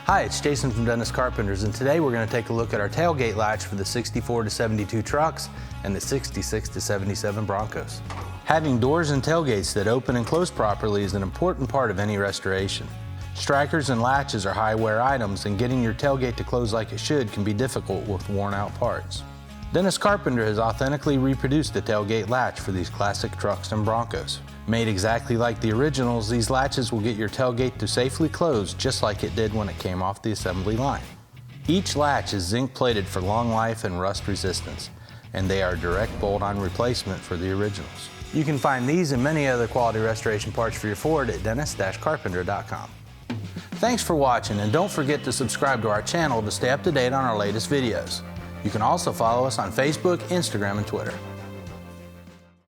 Hi, it's Jason from Dennis Carpenters, and today we're going to take a look at our tailgate latch for the 64 to 72 trucks and the 66 to 77 Broncos. Having doors and tailgates that open and close properly is an important part of any restoration. Strikers and latches are high wear items, and getting your tailgate to close like it should can be difficult with worn out parts. Dennis Carpenter has authentically reproduced the tailgate latch for these classic trucks and Broncos. Made exactly like the originals, these latches will get your tailgate to safely close just like it did when it came off the assembly line. Each latch is zinc plated for long life and rust resistance, and they are direct bolt-on replacement for the originals. You can find these and many other quality restoration parts for your Ford at dennis-carpenter.com. Thanks for watching, and don't forget to subscribe to our channel to stay up to date on our latest videos. You can also follow us on Facebook, Instagram, and Twitter.